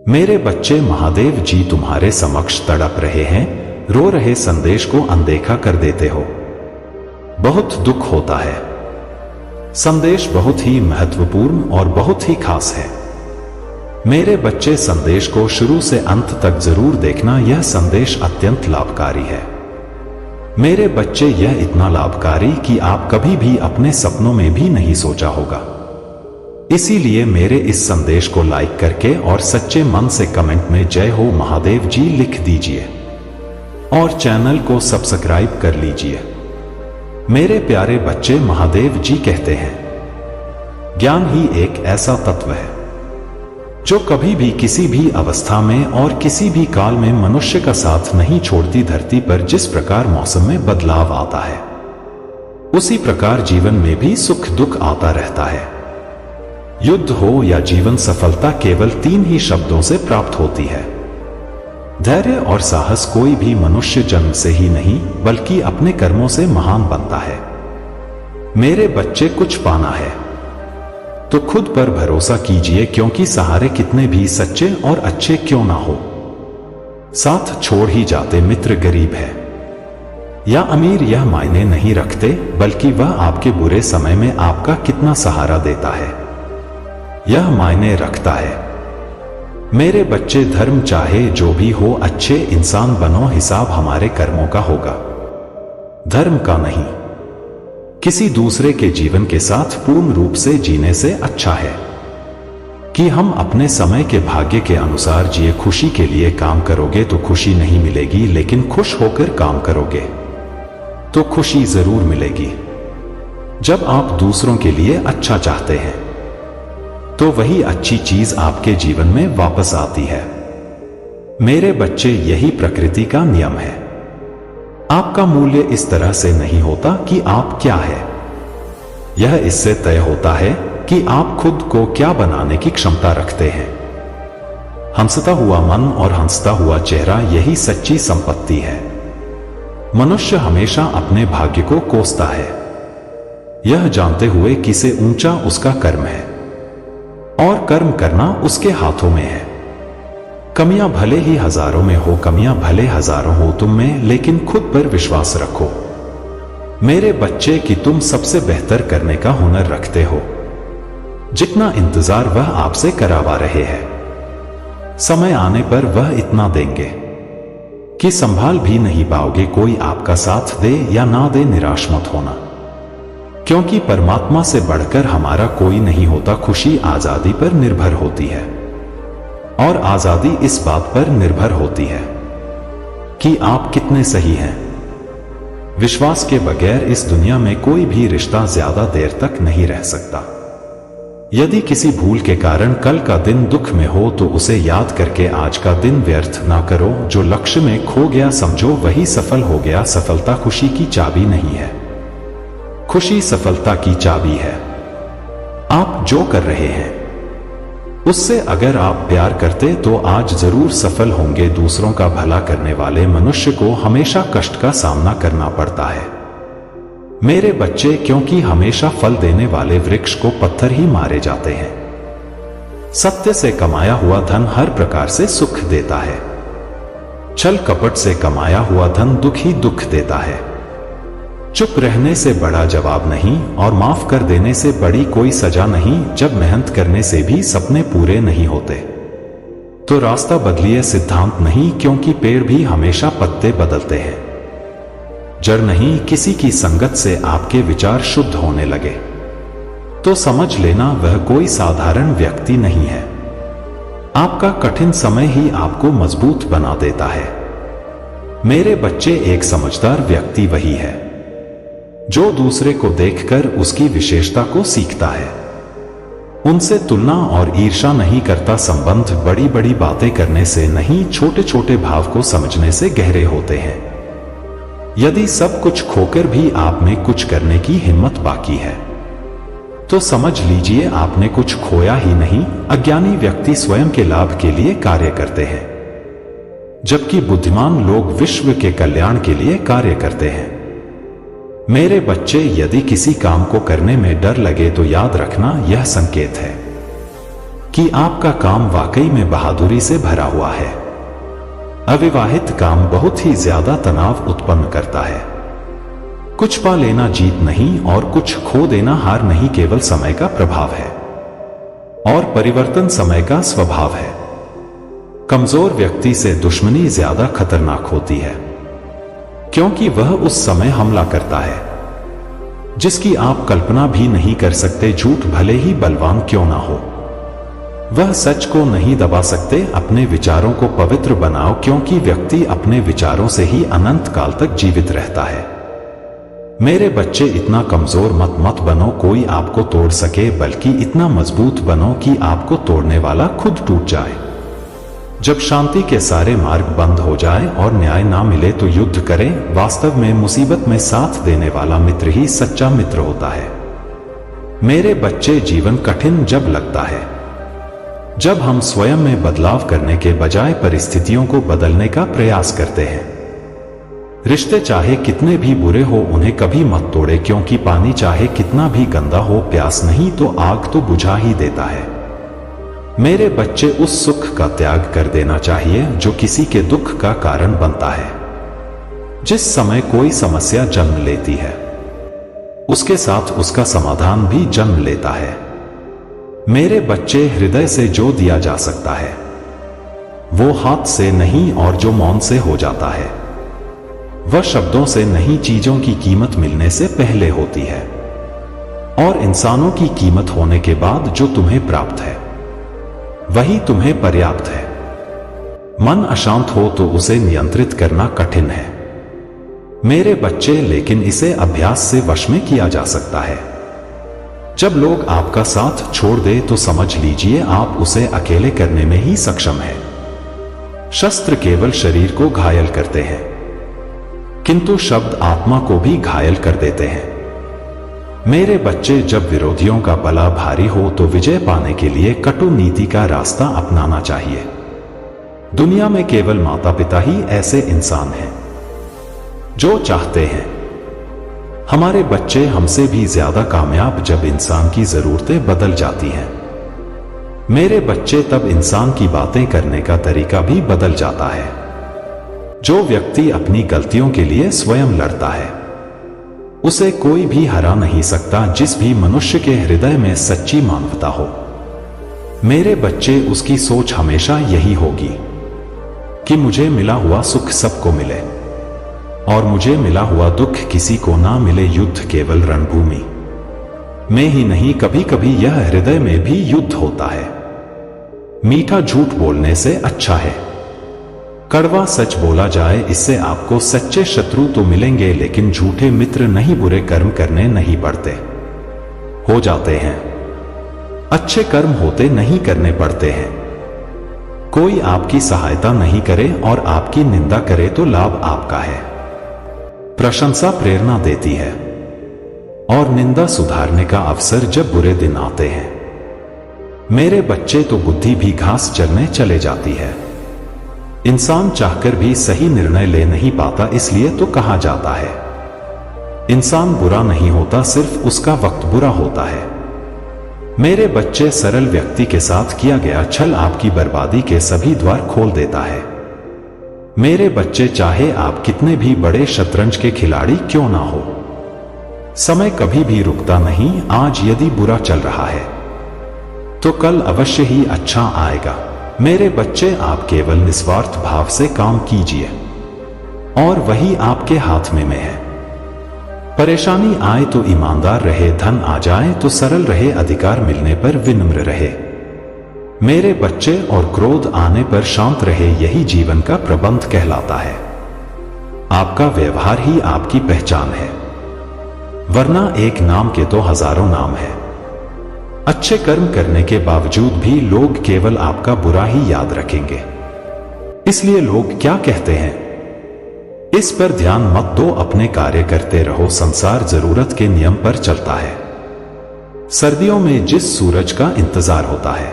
मेरे बच्चे, महादेव जी तुम्हारे समक्ष तड़प रहे हैं, रो रहे संदेश को अनदेखा कर देते हो। बहुत दुख होता है। संदेश बहुत ही महत्वपूर्ण और बहुत ही खास है। मेरे बच्चे, संदेश को शुरू से अंत तक जरूर देखना। यह संदेश अत्यंत लाभकारी है। मेरे बच्चे, यह इतना लाभकारी कि आप कभी भी अपने सपनों में भी नहीं सोचा होगा। इसीलिए मेरे इस संदेश को लाइक करके और सच्चे मन से कमेंट में जय हो महादेव जी लिख दीजिए और चैनल को सब्सक्राइब कर लीजिए। मेरे प्यारे बच्चे, महादेव जी कहते हैं, ज्ञान ही एक ऐसा तत्व है जो कभी भी किसी भी अवस्था में और किसी भी काल में मनुष्य का साथ नहीं छोड़ती। धरती पर जिस प्रकार मौसम में बदलाव आता है, उसी प्रकार जीवन में भी सुख दुख आता रहता है। युद्ध हो या जीवन सफलता केवल 3 ही शब्दों से प्राप्त होती है। धैर्य और साहस कोई भी मनुष्य जन्म से ही नहीं बल्कि अपने कर्मों से महान बनता है। मेरे बच्चे, कुछ पाना है तो खुद पर भरोसा कीजिए, क्योंकि सहारे कितने भी सच्चे और अच्छे क्यों ना हो, साथ छोड़ ही जाते मित्र गरीब है या अमीर यह मायने नहीं रखते, बल्कि वह आपके बुरे समय में आपका कितना सहारा देता है यह मायने रखता है। मेरे बच्चे, धर्म चाहे जो भी हो, अच्छे इंसान बनो, हिसाब हमारे कर्मों का होगा, धर्म का नहीं। किसी दूसरे के जीवन के साथ पूर्ण रूप से जीने से अच्छा है कि हम अपने समय के भाग्य के अनुसार जिए। खुशी के लिए काम करोगे तो खुशी नहीं मिलेगी, लेकिन खुश होकर काम करोगे तो खुशी जरूर मिलेगी। जब आप दूसरों के लिए अच्छा चाहते हैं तो वही अच्छी चीज आपके जीवन में वापस आती है। मेरे बच्चे, यही प्रकृति का नियम है। आपका मूल्य इस तरह से नहीं होता कि आप क्या है, यह इससे तय होता है कि आप खुद को क्या बनाने की क्षमता रखते हैं। हंसता हुआ मन और हंसता हुआ चेहरा, यही सच्ची संपत्ति है। मनुष्य हमेशा अपने भाग्य को कोसता है, यह जानते हुए कि से ऊंचा उसका कर्म है और कर्म करना उसके हाथों में है। कमियां भले ही हजारों में हो, कमियां भले हजारों हो तुम में, लेकिन खुद पर विश्वास रखो। मेरे बच्चे, कि तुम सबसे बेहतर करने का हुनर रखते हो। जितना इंतजार वह आपसे करावा रहे हैं, समय आने पर वह इतना देंगे कि संभाल भी नहीं पाओगे। कोई आपका साथ दे या ना दे, निराश मत होना, क्योंकि परमात्मा से बढ़कर हमारा कोई नहीं होता। खुशी आजादी पर निर्भर होती है और आजादी इस बात पर निर्भर होती है कि आप कितने सही हैं। विश्वास के बगैर इस दुनिया में कोई भी रिश्ता ज्यादा देर तक नहीं रह सकता। यदि किसी भूल के कारण कल का दिन दुख में हो तो उसे याद करके आज का दिन व्यर्थ ना करो। जो लक्ष्य में खो गया समझो वही सफल हो गया। सफलता खुशी की चाबी नहीं है, खुशी सफलता की चाबी है। आप जो कर रहे हैं उससे अगर आप प्यार करते तो आज जरूर सफल होंगे। दूसरों का भला करने वाले मनुष्य को हमेशा कष्ट का सामना करना पड़ता है। मेरे बच्चे, क्योंकि हमेशा फल देने वाले वृक्ष को पत्थर ही मारे जाते हैं। सत्य से कमाया हुआ धन हर प्रकार से सुख देता है, छल कपट से कमाया हुआ धन दुख ही दुख देता है। चुप रहने से बड़ा जवाब नहीं और माफ कर देने से बड़ी कोई सजा नहीं। जब मेहनत करने से भी सपने पूरे नहीं होते तो रास्ता बदलिए, सिद्धांत नहीं, क्योंकि पेड़ भी हमेशा पत्ते बदलते हैं। जड़ नहीं, किसी की संगत से आपके विचार शुद्ध होने लगे तो समझ लेना वह कोई साधारण व्यक्ति नहीं है। आपका कठिन समय ही आपको मजबूत बना देता है। मेरे बच्चे, एक समझदार व्यक्ति वही है जो दूसरे को देखकर उसकी विशेषता को सीखता है, उनसे तुलना और ईर्ष्या नहीं करता। संबंध बड़ी बड़ी बातें करने से नहीं, छोटे छोटे भाव को समझने से गहरे होते हैं। यदि सब कुछ खोकर भी आप में कुछ करने की हिम्मत बाकी है तो समझ लीजिए आपने कुछ खोया ही नहीं। अज्ञानी व्यक्ति स्वयं के लाभ के लिए कार्य करते हैं, जबकि बुद्धिमान लोग विश्व के कल्याण के लिए कार्य करते हैं। मेरे बच्चे, यदि किसी काम को करने में डर लगे तो याद रखना यह संकेत है कि आपका काम वाकई में बहादुरी से भरा हुआ है। अविवाहित काम बहुत ही ज्यादा तनाव उत्पन्न करता है। कुछ पा लेना जीत नहीं और कुछ खो देना हार नहीं, केवल समय का प्रभाव है और परिवर्तन समय का स्वभाव है। कमजोर व्यक्ति से दुश्मनी ज्यादा खतरनाक होती है, क्योंकि वह उस समय हमला करता है जिसकी आप कल्पना भी नहीं कर सकते। झूठ भले ही बलवान क्यों ना हो, वह सच को नहीं दबा सकते। अपने विचारों को पवित्र बनाओ, क्योंकि व्यक्ति अपने विचारों से ही अनंत काल तक जीवित रहता है। मेरे बच्चे, इतना कमजोर मत बनो कोई आपको तोड़ सके, बल्कि इतना मजबूत बनो कि आपको तोड़ने वाला खुद टूट जाए। जब शांति के सारे मार्ग बंद हो जाए और न्याय ना मिले तो युद्ध करें। वास्तव में मुसीबत में साथ देने वाला मित्र ही सच्चा मित्र होता है। मेरे बच्चे, जीवन कठिन जब लगता है, जब हम स्वयं में बदलाव करने के बजाय परिस्थितियों को बदलने का प्रयास करते हैं। रिश्ते चाहे कितने भी बुरे हो, उन्हें कभी मत तोड़े, क्योंकि पानी चाहे कितना भी गंदा हो, प्यास नहीं तो आग तो बुझा ही देता है। मेरे बच्चे, उस सुख का त्याग कर देना चाहिए जो किसी के दुख का कारण बनता है। जिस समय कोई समस्या जन्म लेती है, उसके साथ उसका समाधान भी जन्म लेता है। मेरे बच्चे, हृदय से जो दिया जा सकता है वो हाथ से नहीं, और जो मौन से हो जाता है वह शब्दों से नहीं। चीजों की कीमत मिलने से पहले होती है, और इंसानों की कीमत होने के बाद जो तुम्हें प्राप्त है वही तुम्हें पर्याप्त है। मन अशांत हो तो उसे नियंत्रित करना कठिन है मेरे बच्चे, लेकिन इसे अभ्यास से वश में किया जा सकता है। जब लोग आपका साथ छोड़ दे तो समझ लीजिए आप उसे अकेले करने में ही सक्षम हैं। शस्त्र केवल शरीर को घायल करते हैं, किंतु शब्द आत्मा को भी घायल कर देते हैं। मेरे बच्चे, जब विरोधियों का पला भारी हो तो विजय पाने के लिए कटु नीति का रास्ता अपनाना चाहिए। दुनिया में केवल माता पिता ही ऐसे इंसान हैं जो चाहते हैं हमारे बच्चे हमसे भी ज्यादा कामयाब। जब इंसान की जरूरतें बदल जाती हैं मेरे बच्चे, तब इंसान की बातें करने का तरीका भी बदल जाता है। जो व्यक्ति अपनी गलतियों के लिए स्वयं लड़ता है उसे कोई भी हरा नहीं सकता। जिस भी मनुष्य के हृदय में सच्ची मानवता हो मेरे बच्चे, उसकी सोच हमेशा यही होगी कि मुझे मिला हुआ सुख सबको मिले और मुझे मिला हुआ दुख किसी को ना मिले। युद्ध केवल रणभूमि में ही नहीं, कभी कभी यह हृदय में भी युद्ध होता है। मीठा झूठ बोलने से अच्छा है कड़वा सच बोला जाए। इससे आपको सच्चे शत्रु तो मिलेंगे, लेकिन झूठे मित्र नहीं। बुरे कर्म करने नहीं पड़ते, हो जाते हैं। अच्छे कर्म होते नहीं, करने पड़ते हैं। कोई आपकी सहायता नहीं करे और आपकी निंदा करे तो लाभ आपका है। प्रशंसा प्रेरणा देती है और निंदा सुधारने का अवसर जब बुरे दिन आते हैं मेरे बच्चे, तो बुद्धि भी घास चरने चले जाती है। इंसान चाहकर भी सही निर्णय ले नहीं पाता, इसलिए तो कहा जाता है इंसान बुरा नहीं होता, सिर्फ उसका वक्त बुरा होता है। मेरे बच्चे, सरल व्यक्ति के साथ किया गया छल आपकी बर्बादी के सभी द्वार खोल देता है। मेरे बच्चे, चाहे आप कितने भी बड़े शतरंज के खिलाड़ी क्यों ना हो, समय कभी भी रुकता नहीं। आज यदि बुरा चल रहा है तो कल अवश्य ही अच्छा आएगा। मेरे बच्चे, आप केवल निस्वार्थ भाव से काम कीजिए और वही आपके हाथ में है। परेशानी आए तो ईमानदार रहे, धन आ जाए तो सरल रहे, अधिकार मिलने पर विनम्र रहे मेरे बच्चे, और क्रोध आने पर शांत रहे। यही जीवन का प्रबंध कहलाता है। आपका व्यवहार ही आपकी पहचान है, वरना एक नाम के तो हजारों नाम है। अच्छे कर्म करने के बावजूद भी लोग केवल आपका बुरा ही याद रखेंगे। इसलिए लोग क्या कहते हैं इस पर ध्यान मत दो, अपने कार्य करते रहो। संसार जरूरत के नियम पर चलता है। सर्दियों में जिस सूरज का इंतजार होता है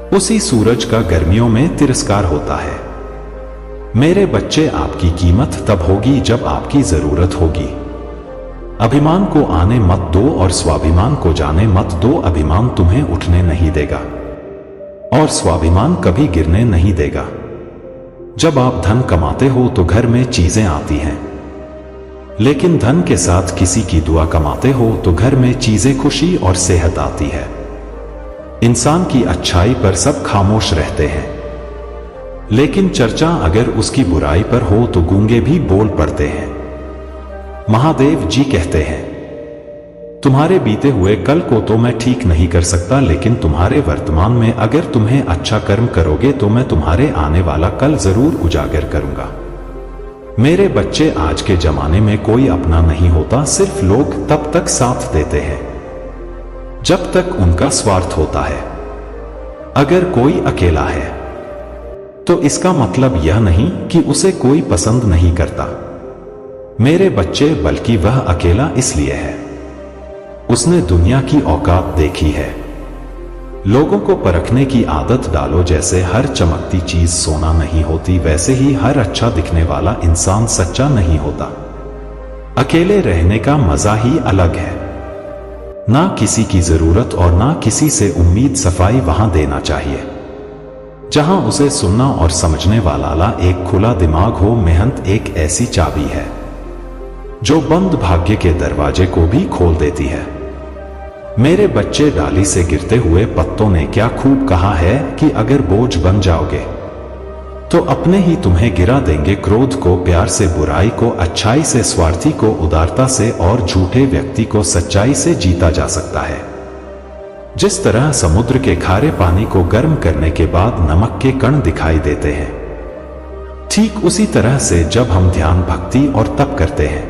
उसी सूरज का गर्मियों में तिरस्कार होता है। मेरे बच्चे, आपकी कीमत तब होगी जब आपकी जरूरत होगी। अभिमान को आने मत दो और स्वाभिमान को जाने मत दो। अभिमान तुम्हें उठने नहीं देगा। और स्वाभिमान कभी गिरने नहीं देगा। जब आप धन कमाते हो तो घर में चीजें आती हैं, लेकिन धन के साथ किसी की दुआ कमाते हो तो घर में चीजें खुशी और सेहत आती है। इंसान की अच्छाई पर सब खामोश रहते हैं, लेकिन चर्चा अगर उसकी बुराई पर हो तो गूंगे भी बोल पड़ते हैं। महादेव जी कहते हैं, तुम्हारे बीते हुए कल को तो मैं ठीक नहीं कर सकता, लेकिन तुम्हारे वर्तमान में अगर तुम्हें अच्छा कर्म करोगे तो मैं तुम्हारे आने वाला कल जरूर उजागर करूंगा। मेरे बच्चे, आज के जमाने में कोई अपना नहीं होता, सिर्फ लोग तब तक साथ देते हैं जब तक उनका स्वार्थ होता है। अगर कोई अकेला है तो इसका मतलब यह नहीं कि उसे कोई पसंद नहीं करता। मेरे बच्चे, बल्कि वह अकेला इसलिए है उसने दुनिया की औकात देखी है। लोगों को परखने की आदत डालो। जैसे हर चमकती चीज सोना नहीं होती, वैसे ही हर अच्छा दिखने वाला इंसान सच्चा नहीं होता। अकेले रहने का मजा ही अलग है। ना किसी की जरूरत और ना किसी से उम्मीद। सफाई वहां देना चाहिए जहां उसे सुनना और समझने वाला एक खुला दिमाग हो। मेहनत एक ऐसी चाबी है जो बंद भाग्य के दरवाजे को भी खोल देती है। मेरे बच्चे, डाली से गिरते हुए पत्तों ने क्या खूब कहा है कि अगर बोझ बन जाओगे तो अपने ही तुम्हें गिरा देंगे। क्रोध को प्यार से, बुराई को अच्छाई से, स्वार्थी को उदारता से और झूठे व्यक्ति को सच्चाई से जीता जा सकता है। जिस तरह समुद्र के खारे पानी को गर्म करने के बाद नमक के कण दिखाई देते हैं, ठीक उसी तरह से जब हम ध्यान, भक्ति और तप करते हैं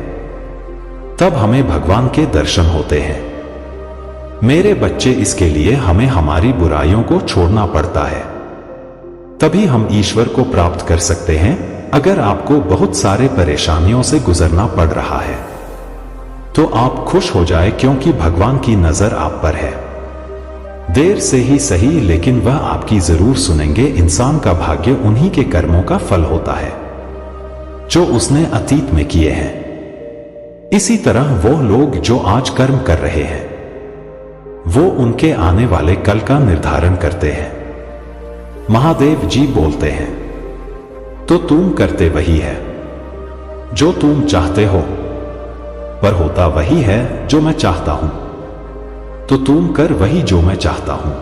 तब हमें भगवान के दर्शन होते हैं। मेरे बच्चे, इसके लिए हमें हमारी बुराइयों को छोड़ना पड़ता है, तभी हम ईश्वर को प्राप्त कर सकते हैं। अगर आपको बहुत सारे परेशानियों से गुजरना पड़ रहा है तो आप खुश हो जाए, क्योंकि भगवान की नजर आप पर है। देर से ही सही, लेकिन वह आपकी जरूर सुनेंगे। इंसान का भाग्य उन्हीं के कर्मों का फल होता है जो उसने अतीत में किए हैं। इसी तरह वो लोग जो आज कर्म कर रहे हैं वो उनके आने वाले कल का निर्धारण करते हैं। महादेव जी बोलते हैं, तो तुम करते वही है जो तुम चाहते हो, पर होता वही है जो मैं चाहता हूं। तो तुम कर वही जो मैं चाहता हूं,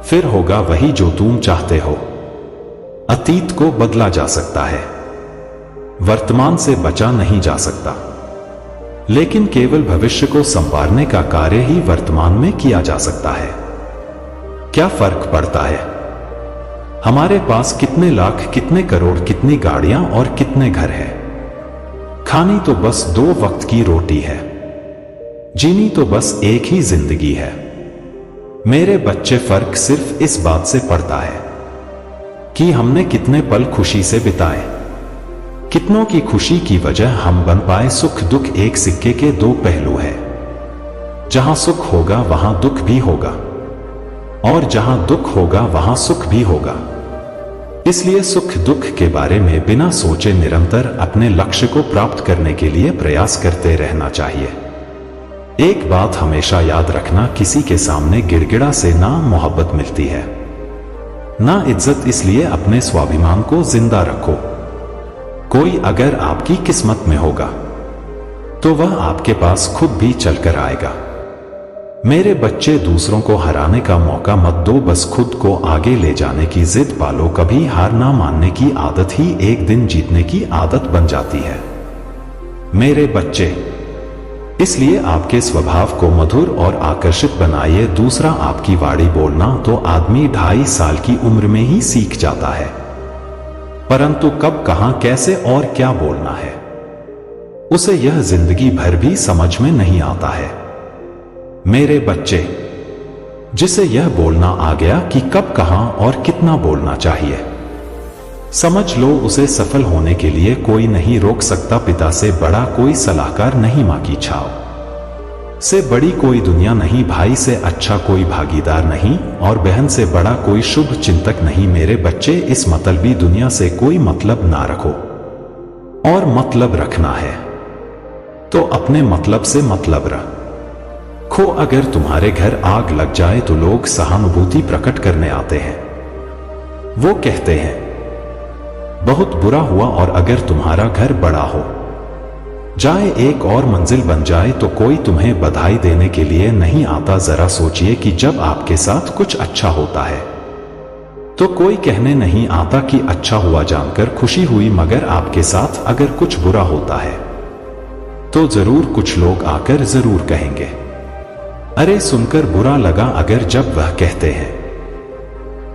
फिर होगा वही जो तुम चाहते हो। अतीत को बदला जा सकता है, वर्तमान से बचा नहीं जा सकता, लेकिन केवल भविष्य को संवारने का कार्य ही वर्तमान में किया जा सकता है। क्या फर्क पड़ता है हमारे पास कितने लाख, कितने करोड़, कितनी गाड़ियां और कितने घर हैं? खानी तो बस 2 वक्त की रोटी है, जीनी तो बस एक ही जिंदगी है। मेरे बच्चे, फर्क सिर्फ इस बात से पड़ता है कि हमने कितने पल खुशी से बिताए, कितनों की खुशी की वजह हम बन पाए। सुख दुख एक सिक्के के 2 पहलू है। जहां सुख होगा वहां दुख भी होगा, और जहां दुख होगा वहां सुख भी होगा। इसलिए सुख दुख के बारे में बिना सोचे निरंतर अपने लक्ष्य को प्राप्त करने के लिए प्रयास करते रहना चाहिए। एक बात हमेशा याद रखना, किसी के सामने गिड़गिड़ा से ना मोहब्बत मिलती है ना इज्जत। इसलिए अपने स्वाभिमान को जिंदा रखो। कोई अगर आपकी किस्मत में होगा तो वह आपके पास खुद भी चलकर आएगा। मेरे बच्चे, दूसरों को हराने का मौका मत दो, बस खुद को आगे ले जाने की जिद पालो। कभी हार ना मानने की आदत ही एक दिन जीतने की आदत बन जाती है। मेरे बच्चे, इसलिए आपके स्वभाव को मधुर और आकर्षित बनाइए। दूसरा, आपकी वाणी बोलना तो आदमी 2.5 साल की उम्र में ही सीख जाता है, परंतु कब, कहां, कैसे और क्या बोलना है उसे यह जिंदगी भर भी समझ में नहीं आता है। मेरे बच्चे, जिसे यह बोलना आ गया कि कब, कहां और कितना बोलना चाहिए, समझ लो उसे सफल होने के लिए कोई नहीं रोक सकता। पिता से बड़ा कोई सलाहकार नहीं, मां की छाव से बड़ी कोई दुनिया नहीं, भाई से अच्छा कोई भागीदार नहीं, और बहन से बड़ा कोई शुभ चिंतक नहीं। मेरे बच्चे, इस मतलबी दुनिया से कोई मतलब ना रखो, और मतलब रखना है तो अपने मतलब से मतलब रख। खो अगर तुम्हारे घर आग लग जाए तो लोग सहानुभूति प्रकट करने आते हैं। वो कहते हैं बहुत बुरा हुआ, और अगर तुम्हारा घर बड़ा हो जाए, एक और मंजिल बन जाए, तो कोई तुम्हें बधाई देने के लिए नहीं आता। जरा सोचिए कि जब आपके साथ कुछ अच्छा होता है तो कोई कहने नहीं आता कि अच्छा हुआ, जानकर खुशी हुई, मगर आपके साथ अगर कुछ बुरा होता है तो जरूर कुछ लोग आकर जरूर कहेंगे अरे सुनकर बुरा लगा। अगर जब वह कहते हैं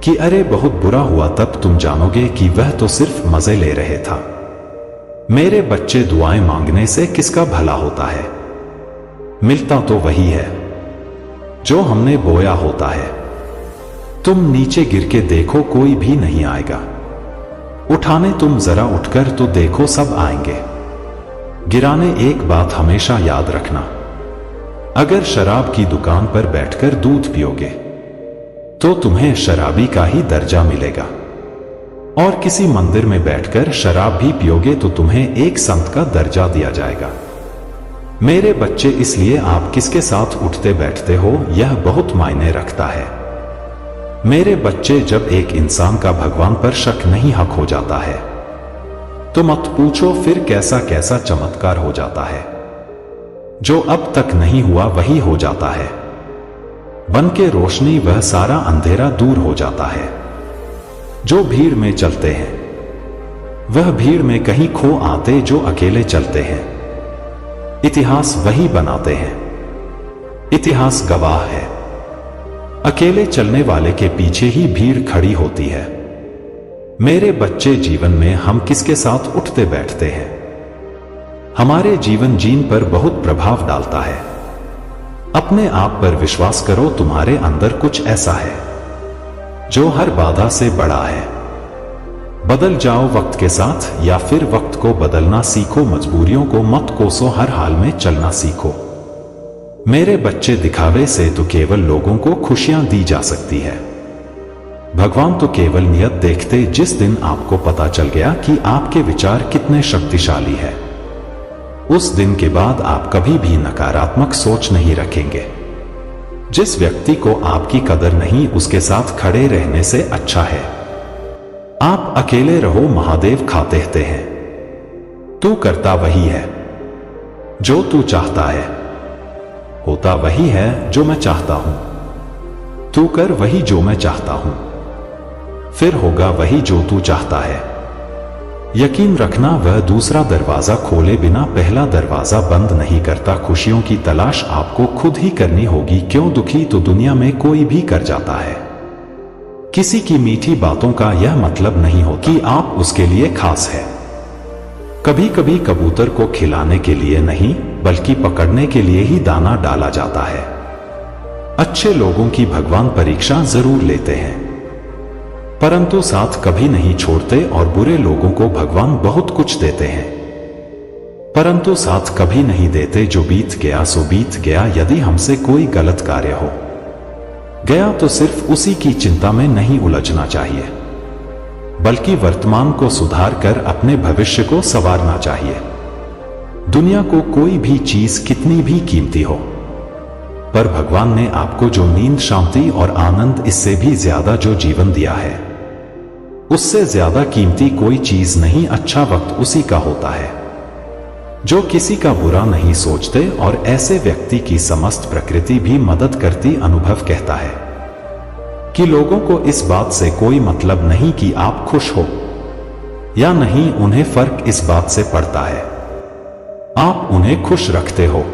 कि अरे बहुत बुरा हुआ, तब तुम जानोगे कि वह तो सिर्फ मजे ले रहे था। मेरे बच्चे, दुआएं मांगने से किसका भला होता है? मिलता तो वही है जो हमने बोया होता है। तुम नीचे गिर के देखो, कोई भी नहीं आएगा उठाने। तुम जरा उठकर तो देखो, सब आएंगे गिराने। एक बात हमेशा याद रखना, अगर शराब की दुकान पर बैठकर दूध पियोगे तो तुम्हें शराबी का ही दर्जा मिलेगा, और किसी मंदिर में बैठकर शराब भी पियोगे तो तुम्हें एक संत का दर्जा दिया जाएगा। मेरे बच्चे, इसलिए आप किसके साथ उठते बैठते हो यह बहुत मायने रखता है। मेरे बच्चे, जब एक इंसान का भगवान पर शक नहीं हक हो जाता है तो मत पूछो फिर कैसा कैसा चमत्कार हो जाता है। जो अब तक नहीं हुआ वही हो जाता है। बन के रोशनी वह सारा अंधेरा दूर हो जाता है। जो भीड़ में चलते हैं वह भीड़ में कहीं खो आते, जो अकेले चलते हैं इतिहास वही बनाते हैं। इतिहास गवाह है, अकेले चलने वाले के पीछे ही भीड़ खड़ी होती है। मेरे बच्चे, जीवन में हम किसके साथ उठते बैठते हैं हमारे जीवन जीन पर बहुत प्रभाव डालता है। अपने आप पर विश्वास करो, तुम्हारे अंदर कुछ ऐसा है जो हर बाधा से बड़ा है। बदल जाओ वक्त के साथ, या फिर वक्त को बदलना सीखो। मजबूरियों को मत कोसो, हर हाल में चलना सीखो। मेरे बच्चे, दिखावे से तो केवल लोगों को खुशियां दी जा सकती है। भगवान तो केवल नियत देखते। जिस दिन आपको पता चल गया कि आपके विचार कितने शक्तिशाली है, उस दिन के बाद आप कभी भी नकारात्मक सोच नहीं रखेंगे। जिस व्यक्ति को आपकी कदर नहीं, उसके साथ खड़े रहने से अच्छा है आप अकेले रहो। महादेव खाते हैं, तू करता वही है जो तू चाहता है, होता वही है जो मैं चाहता हूं। तू कर वही जो मैं चाहता हूं, फिर होगा वही जो तू चाहता है। यकीन रखना, वह दूसरा दरवाजा खोले बिना पहला दरवाजा बंद नहीं करता। खुशियों की तलाश आपको खुद ही करनी होगी। क्यों दुखी तो दुनिया में कोई भी कर जाता है। किसी की मीठी बातों का यह मतलब नहीं होता कि आप उसके लिए खास है। कभी कभी कबूतर को खिलाने के लिए नहीं, बल्कि पकड़ने के लिए ही दाना डाला जाता है। अच्छे लोगों की भगवान परीक्षा जरूर लेते हैं, परंतु साथ कभी नहीं छोड़ते, और बुरे लोगों को भगवान बहुत कुछ देते हैं, परंतु साथ कभी नहीं देते। जो बीत गया सो बीत गया। यदि हमसे कोई गलत कार्य हो गया तो सिर्फ उसी की चिंता में नहीं उलझना चाहिए, बल्कि वर्तमान को सुधार कर अपने भविष्य को संवारना चाहिए। दुनिया को कोई भी चीज कितनी भी कीमती हो, पर भगवान ने आपको जो नींद, शांति और आनंद, इससे भी ज्यादा जो जीवन दिया है, उससे ज्यादा कीमती कोई चीज नहीं। अच्छा वक्त उसी का होता है जो किसी का बुरा नहीं सोचते, और ऐसे व्यक्ति की समस्त प्रकृति भी मदद करती। अनुभव कहता है कि लोगों को इस बात से कोई मतलब नहीं कि आप खुश हो या नहीं, उन्हें फर्क इस बात से पड़ता है आप उन्हें खुश रखते हो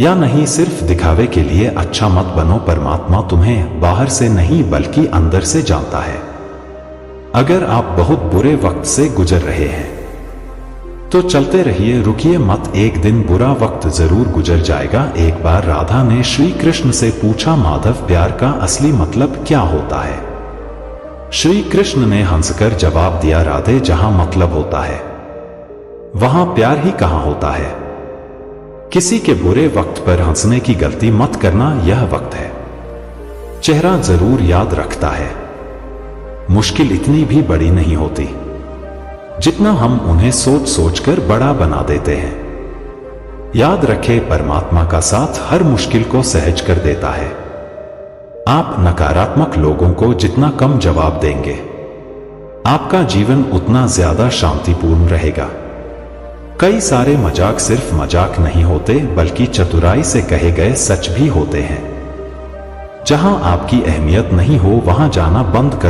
या नहीं। सिर्फ दिखावे के लिए अच्छा मत बनो। परमात्मा तुम्हें बाहर से नहीं बल्कि अंदर से जानता है। अगर आप बहुत बुरे वक्त से गुजर रहे हैं तो चलते रहिए, रुकिए मत। एक दिन बुरा वक्त जरूर गुजर जाएगा। एक बार राधा ने श्री कृष्ण से पूछा, माधव, प्यार का असली मतलब क्या होता है? श्री कृष्ण ने हंसकर जवाब दिया, राधे, जहां मतलब होता है वहां प्यार ही कहां होता है। किसी के बुरे वक्त पर हंसने की गलती मत करना, यह वक्त है चेहरा जरूर याद रखता है। मुश्किल इतनी भी बड़ी नहीं होती जितना हम उन्हें सोच सोच कर बड़ा बना देते हैं। याद रखें, परमात्मा का साथ हर मुश्किल को सहज कर देता है। आप नकारात्मक लोगों को जितना कम जवाब देंगे, आपका जीवन उतना ज्यादा शांतिपूर्ण रहेगा। कई सारे मजाक सिर्फ मजाक नहीं होते, बल्कि चतुराई से कहे गए सच भी होते हैं। जहां आपकी अहमियत नहीं हो, वहां जाना बंद कर